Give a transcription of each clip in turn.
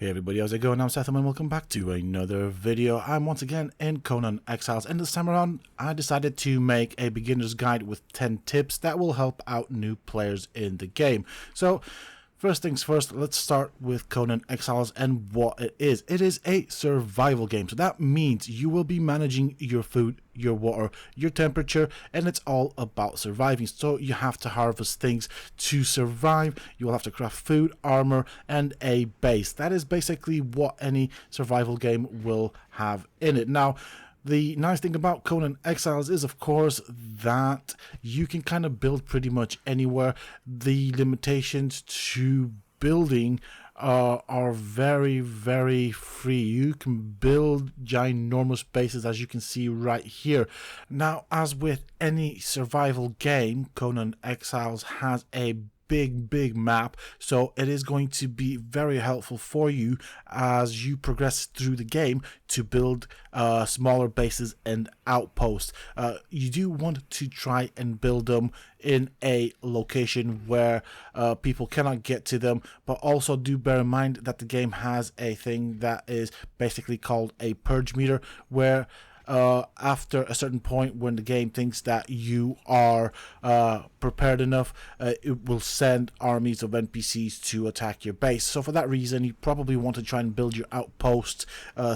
Hey everybody, how's it going? I'm Sethum and welcome back to another video. I'm once again in Conan Exiles, and this time around I decided to make a beginner's guide with 10 tips that will help out new players in the game. So first things first, let's start with Conan Exiles and what it is. It is a survival game, so that means you will be managing your food, your water, your temperature, and it's all about surviving. So you have to harvest things to survive. You will have to craft food, armor, and a base. That is basically what any survival game will have in it. Now, the nice thing about Conan Exiles is, of course, that you can kind of build pretty much anywhere. The limitations to building are very, very free. You can build ginormous bases, as you can see right here. Now, as with any survival game, Conan Exiles has a big map, so it is going to be very helpful for you as you progress through the game to build smaller bases and outposts. You do want to try and build them in a location where people cannot get to them, but also do bear in mind that the game has a thing that is basically called a purge meter, where after a certain point, when the game thinks that you are prepared enough, it will send armies of NPCs to attack your base. So for that reason, you probably want to try and build your outposts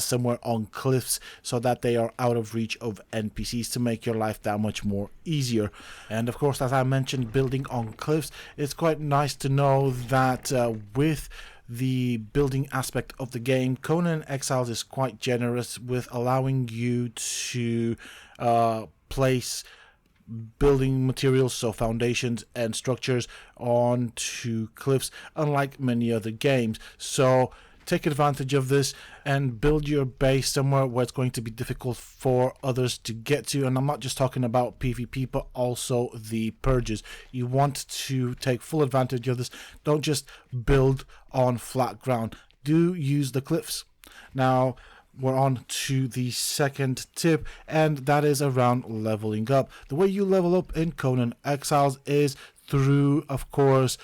somewhere on cliffs so that they are out of reach of NPCs, to make your life that much more easier. And of course, as I mentioned, building on cliffs, it's quite nice to know that with the building aspect of the game, Conan Exiles is quite generous with allowing you to place building materials, so foundations and structures, onto cliffs, unlike many other games. So take advantage of this and build your base somewhere where it's going to be difficult for others to get to. And I'm not just talking about PvP, but also the purges. You want to take full advantage of this. Don't just build on flat ground. Do use the cliffs. Now, we're on to the second tip, and that is around leveling up. The way you level up in Conan Exiles is through, of course,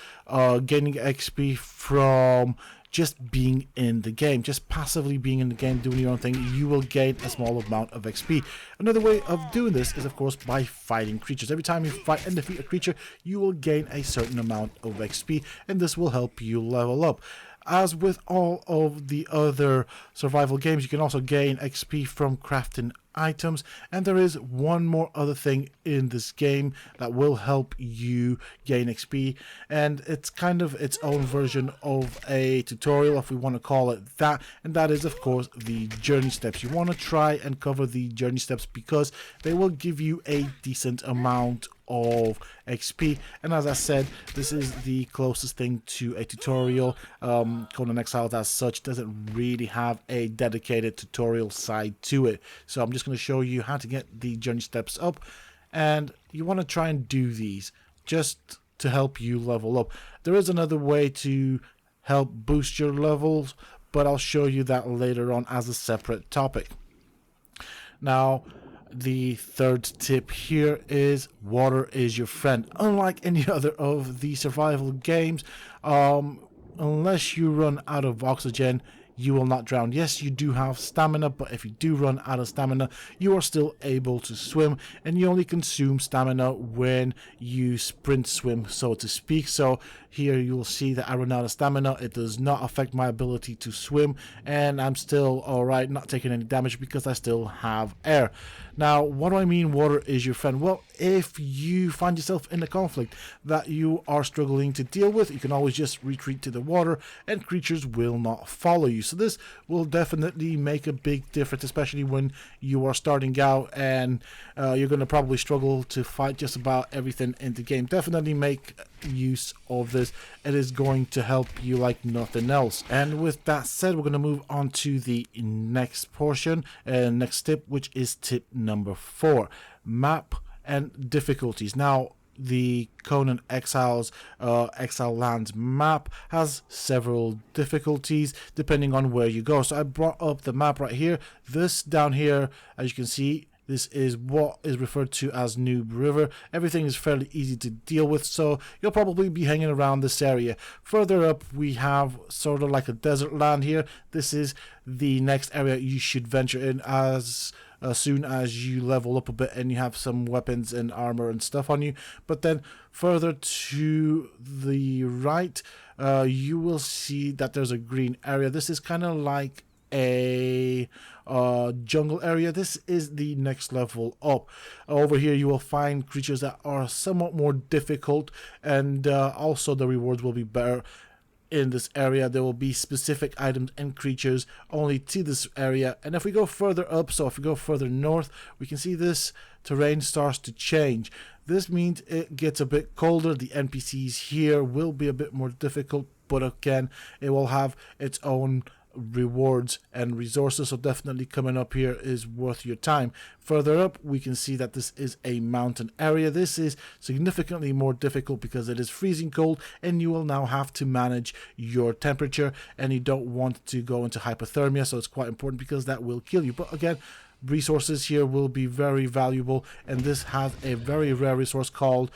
gaining XP from just being in the game, just passively being in the game, doing your own thing. You will gain a small amount of XP. Another way of doing this is, of course, by fighting creatures. Every time you fight and defeat a creature, you will gain a certain amount of XP, and this will help you level up. As with all of the other survival games, you can also gain XP from crafting items, and there is one more other thing in this game that will help you gain XP, and it's kind of its own version of a tutorial, if we want to call it that, and that is, of course, the journey steps. You want to try and cover the journey steps because they will give you a decent amount of XP, and as I said, this is the closest thing to a tutorial. Conan Exiles as such doesn't really have a dedicated tutorial side to it, so I'm just going to show you how to get the journey steps up, and you want to try and do these just to help you level up. There is another way to help boost your levels, but I'll show you that later on as a separate topic. Now, the third tip here is water is your friend. Unlike any other of the survival games, unless you run out of oxygen, you will not drown. Yes, you do have stamina, but if you do run out of stamina, you are still able to swim, and you only consume stamina when you sprint swim, so to speak. So here you'll see that I run out of stamina. It does not affect my ability to swim, and I'm still alright, not taking any damage because I still have air. Now, what do I mean water is your friend? Well, if you find yourself in a conflict that you are struggling to deal with, you can always just retreat to the water and creatures will not follow you. So this will definitely make a big difference, especially when you are starting out and you're going to probably struggle to fight just about everything in the game. Definitely make use of this. It is going to help you like nothing else. And with that said, we're going to move on to the next portion and next tip, which is tip number 4: map and difficulties. Now, the Conan Exiles Exile Lands map has several difficulties depending on where you go. So I brought up the map right here. This down here, as you can see, This is what is referred to as Noob River. Everything is fairly easy to deal with, so you'll probably be hanging around this area. Further up, we have sort of like a desert land here. This is the next area you should venture in as soon as you level up a bit and you have some weapons and armor and stuff on you. But then further to the right, you will see that there's a green area. This is kind of like a jungle area. This is the next level up. Over here you will find creatures that are somewhat more difficult, and also the rewards will be better. In this area there will be specific items and creatures only to this area. And if we go further up, so if we go further north, we can see this terrain starts to change. This means it gets a bit colder. The NPCs here will be a bit more difficult, but again, it will have its own rewards and resources, so definitely coming up here is worth your time. Further up, we can see that this is a mountain area. This is significantly more difficult because it is freezing cold, and you will now have to manage your temperature, and you don't want to go into hypothermia, so it's quite important because that will kill you. But again, resources here will be very valuable, and this has a very rare resource called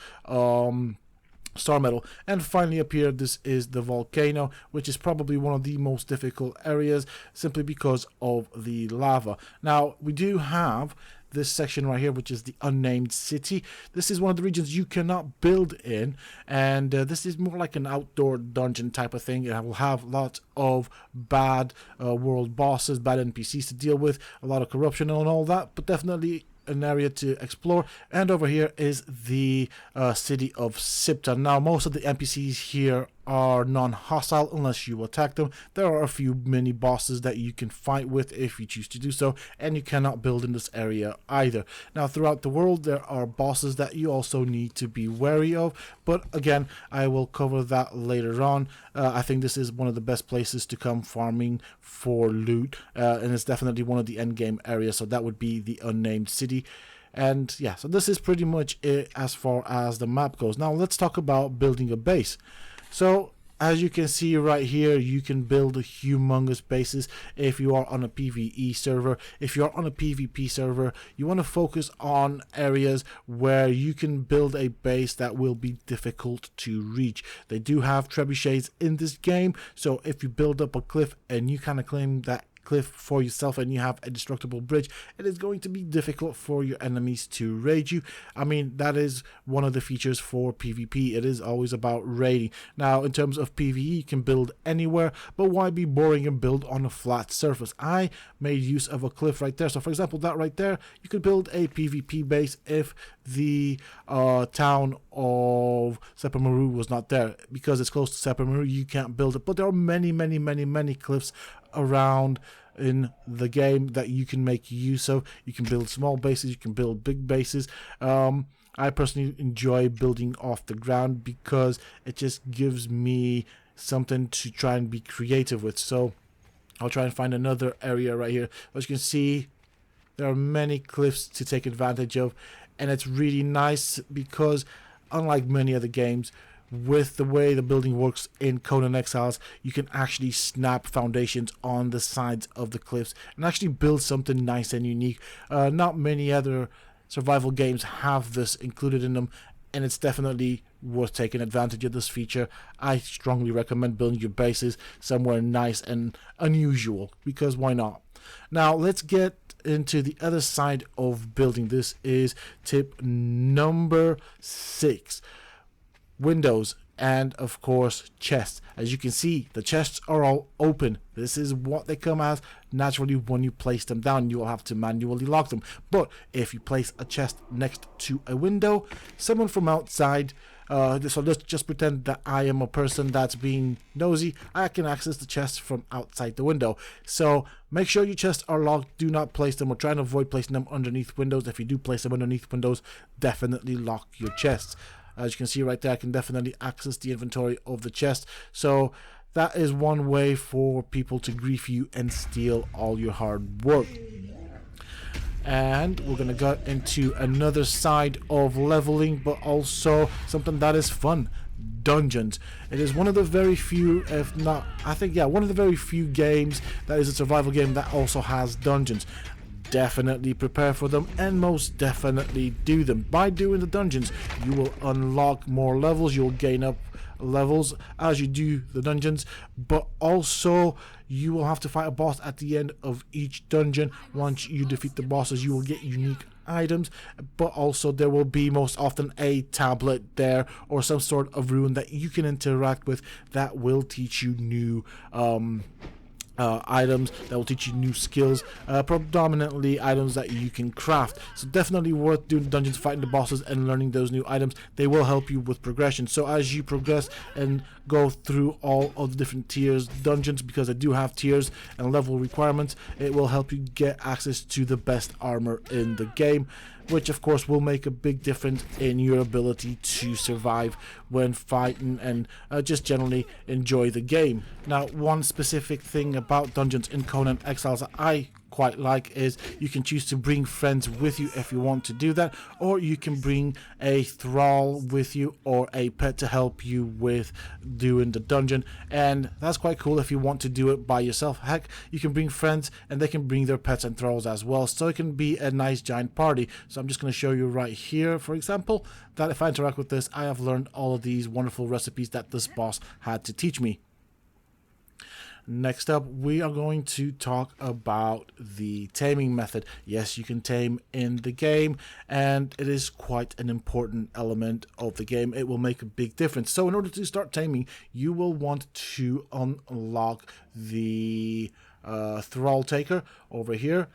star metal. And finally up here, this is the volcano, which is probably one of the most difficult areas simply because of the lava. Now we do have this section right here, which is the unnamed city. This is one of the regions you cannot build in, and this is more like an outdoor dungeon type of thing. It will have lots of bad world bosses, bad NPCs to deal with, a lot of corruption and all that, but definitely an area to explore. And over here is the city of Sethum. Now most of the NPCs here are non-hostile unless you attack them. There are a few mini bosses that you can fight with if you choose to do so, and you cannot build in this area either. Now throughout the world there are bosses that you also need to be wary of, but again I will cover that later on. I think this is one of the best places to come farming for loot, and it's definitely one of the end game areas, so that would be the unnamed city. And yeah, so this is pretty much it as far as the map goes. Now let's talk about building a base. So as you can see right here, you can build a humongous bases if you are on a PvE server. If you're on a PvP server, you want to focus on areas where you can build a base that will be difficult to reach. They do have trebuchets in this game, so if you build up a cliff and you kind of claim that cliff for yourself and you have a destructible bridge, it is going to be difficult for your enemies to raid you. I mean, that is one of the features for PvP. It is always about raiding. Now in terms of PvE, you can build anywhere, but why be boring and build on a flat surface? I made use of a cliff right there. So for example, that right there, you could build a PvP base if the town of Sethum was not there. Because it's close to Sethum, you can't build it, but there are many cliffs around in the game that you can make use of. You can build small bases, you can build big bases. I personally enjoy building off the ground because it just gives me something to try and be creative with. So I'll try and find another area right here. As you can see, there are many cliffs to take advantage of, and it's really nice because unlike many other games, with the way the building works in Conan Exiles, you can actually snap foundations on the sides of the cliffs and actually build something nice and unique. Not many other survival games have this included in them, and it's definitely worth taking advantage of this feature. I strongly recommend building your bases somewhere nice and unusual, because why not? Now let's get into the other side of building. This is tip number 6. Windows and of course chests. As you can see, the chests are all open. This is what they come as. Naturally, when you place them down, you will have to manually lock them. But if you place a chest next to a window, someone from outside, so let's just pretend that I am a person that's being nosy, I can access the chests from outside the window. So make sure your chests are locked. Do not place them, or try and avoid placing them underneath windows. If you do place them underneath windows, definitely lock your chests. As you can see right there, I can definitely access the inventory of the chest. So that is one way for people to grief you and steal all your hard work. And we're going to get into another side of leveling, but also something that is fun. Dungeons. It is one of the very few, if not, I think, yeah, one of the very few games that is a survival game that also has dungeons. definitely prepare for them and most definitely do them. By doing the dungeons, you will unlock more levels, you'll gain up levels as you do the dungeons, but also you will have to fight a boss at the end of each dungeon. Once you defeat the bosses, you will get unique items, but also there will be most often a tablet there or some sort of rune that you can interact with that will teach you new items, that will teach you new skills, predominantly items that you can craft. So definitely worth doing dungeons, fighting the bosses and learning those new items. They will help you with progression. So as you progress and go through all of the different tiers dungeons, because they do have tiers and level requirements, it will help you get access to the best armor in the game, which of course will make a big difference in your ability to survive when fighting and just generally enjoy the game. Now, one specific thing about dungeons in Conan Exiles that I quite like is you can choose to bring friends with you if you want to do that, or you can bring a thrall with you or a pet to help you with doing the dungeon, and that's quite cool if you want to do it by yourself. Heck, you can bring friends and they can bring their pets and thralls as well, so it can be a nice giant party. So I'm just going to show you right here, for example, that if I interact with this, I have learned all of these wonderful recipes that this boss had to teach me. Next up, we are going to talk about the taming method. Yes, you can tame in the game, and it is quite an important element of the game. It will make a big difference. So in order to start taming, you will want to unlock the Thrall Taker over here.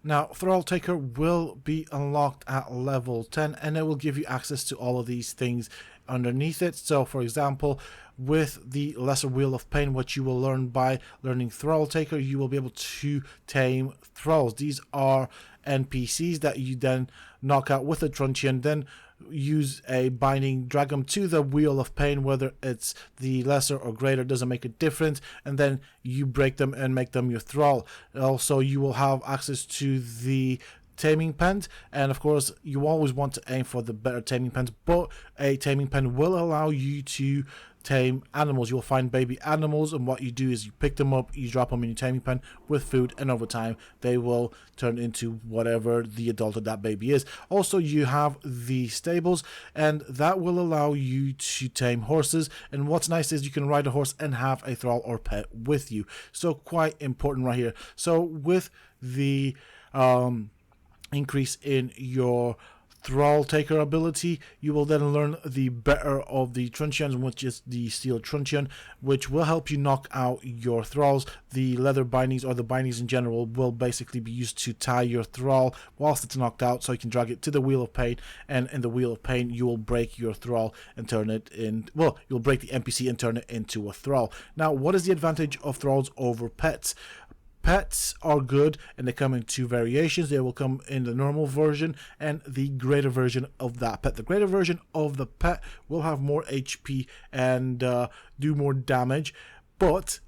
Now, Thrall Taker will be unlocked at level 10, and it will give you access to all of these things underneath it. So, for example, with the Lesser Wheel of Pain, what you will learn by learning Thrall Taker, you will be able to tame thralls. These are NPCs that you then knock out with a truncheon, then use a binding, drag them to the Wheel of Pain, whether it's the lesser or greater, doesn't make a difference, and then you break them and make them your thrall. Also, you will have access to the taming pens, and of course you always want to aim for the better taming pens, but a taming pen will allow you to tame animals. You'll find baby animals, and what you do is you pick them up, you drop them in your taming pen with food, and over time they will turn into whatever the adult of that baby is. Also, you have the stables, and that will allow you to tame horses, and what's nice is you can ride a horse and have a thrall or pet with you, so quite important right here. So with the increase in your Thrall Taker ability, you will then learn the better of the truncheons, which is the steel truncheon, which will help you knock out your thralls. The leather bindings, or the bindings in general, will basically be used to tie your thrall whilst it's knocked out, so you can drag it to the Wheel of Pain, and in the Wheel of Pain you will break your thrall and turn it in, well, you'll break the NPC and turn it into a thrall. Now, what is the advantage of thralls over pets? Pets are good, and they come in two variations. They will come in the normal version and the greater version of that pet. The greater version of the pet will have more HP and do more damage, but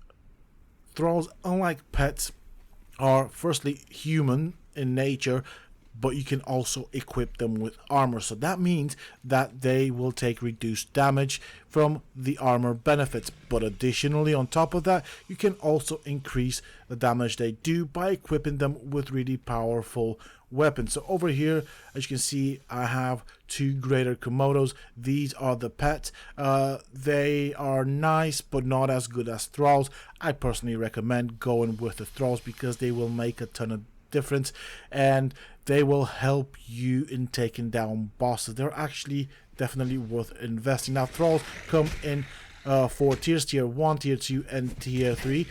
thralls, unlike pets, are firstly human in nature, but you can also equip them with armor. So that means that they will take reduced damage from the armor benefits. But additionally, on top of that, you can also increase the damage they do by equipping them with really powerful weapons. So over here, as you can see, I have two greater Komodos. These are the pets. They are nice, but not as good as thralls. I personally recommend going with the thralls because they will make a ton of difference, and they will help you in taking down bosses. They're actually definitely worth investing. Now, thralls come in 4 tiers: tier 1, tier 2, and tier 3,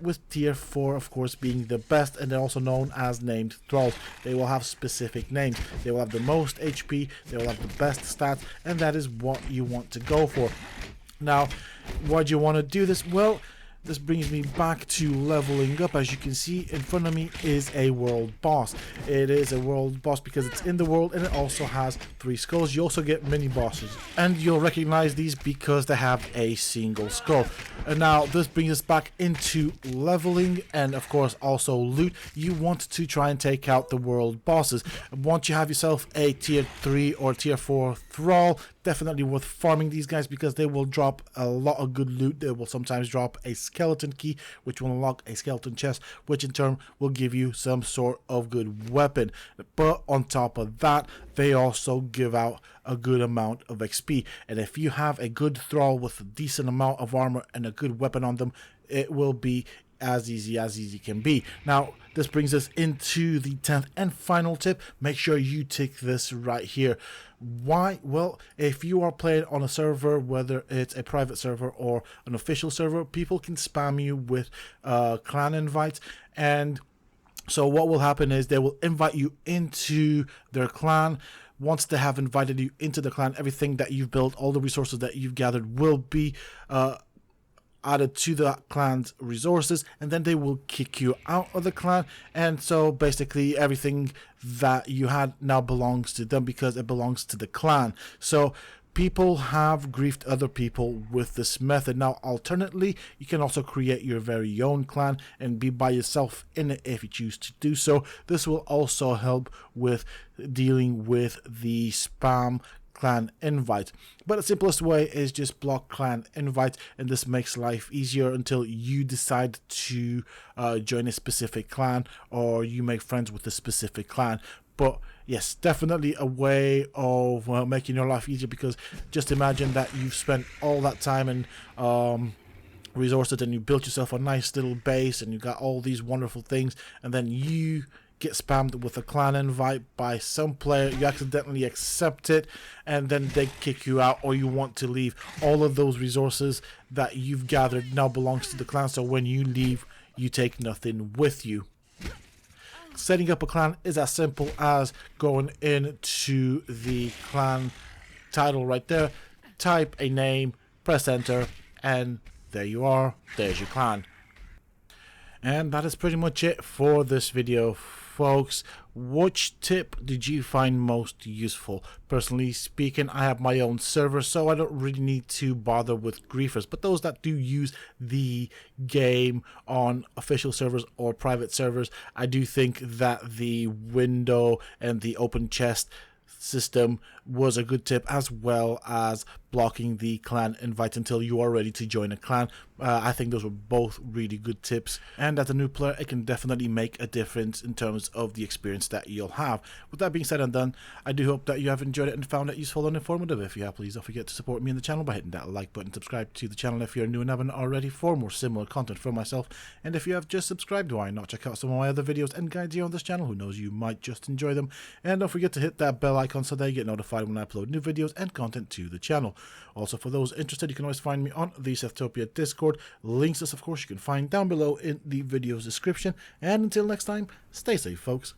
with tier 4 of course being the best, and they're also known as named thralls. They will have specific names. They will have the most HP, they will have the best stats, and that is what you want to go for. Now, why do you want to do this? Well, this brings me back to leveling up. As you can see, in front of me is a world boss. It is a world boss because it's in the world, and it also has 3 skulls. You also get mini bosses, and you'll recognize these because they have a single skull. And now this brings us back into leveling, and of course also loot. You want to try and take out the world bosses. Once you have yourself a tier 3 or tier 4 thrall, definitely worth farming these guys because they will drop a lot of good loot. They will sometimes drop a skeleton key, which will unlock a skeleton chest, which in turn will give you some sort of good weapon. But on top of that, they also give out a good amount of XP. And if you have a good thrall with a decent amount of armor and a good weapon on them, it will be as easy can be. Now, this brings us into the 10th and final tip. Make sure you take this right here. Why? Well, if you are playing on a server, whether it's a private server or an official server, people can spam you with clan invites, and so what will happen is they will invite you into their clan. Once they have invited you into the clan, everything that you've built, all the resources that you've gathered will be added to the clan's resources, and then they will kick you out of the clan. And so basically everything that you had now belongs to them because it belongs to the clan. So people have griefed other people with this method. Now, alternately, you can also create your very own clan and be by yourself in it if you choose to do so. This will also help with dealing with the spam clan invite, but the simplest way is just block clan invites, and this makes life easier until you decide to join a specific clan or you make friends with a specific clan. But yes, definitely a way of making your life easier, because just imagine that you've spent all that time and resources and you built yourself a nice little base and you got all these wonderful things, and then you get spammed with a clan invite by some player, you accidentally accept it, and then they kick you out, or you want to leave. All of those resources that you've gathered now belongs to the clan, so when you leave, you take nothing with you. Setting up a clan is as simple as going into the clan title right there, type a name, press enter, and there you are, there's your clan. And that is pretty much it for this video, folks. Which tip did you find most useful? Personally speaking, I have my own server, so I don't really need to bother with griefers, but those that do use the game on official servers or private servers, I do think that the window and the open chest system was a good tip, as well as blocking the clan invite until you are ready to join a clan. I think those were both really good tips, and as a new player, it can definitely make a difference in terms of the experience that you'll have. With that being said and done, I do hope that you have enjoyed it and found it useful and informative. If you have, please don't forget to support me in the channel by hitting that like button, subscribe to the channel if you're new and haven't already for more similar content from myself, and if you have just subscribed, why not check out some of my other videos and guides here on this channel? Who knows, you might just enjoy them. And don't forget to hit that bell icon so that you get notified when I upload new videos and content to the channel. Also, for those interested, you can always find me on the Sethtopia Discord. Links, of course, you can find down below in the video's description. And until next time, stay safe, folks.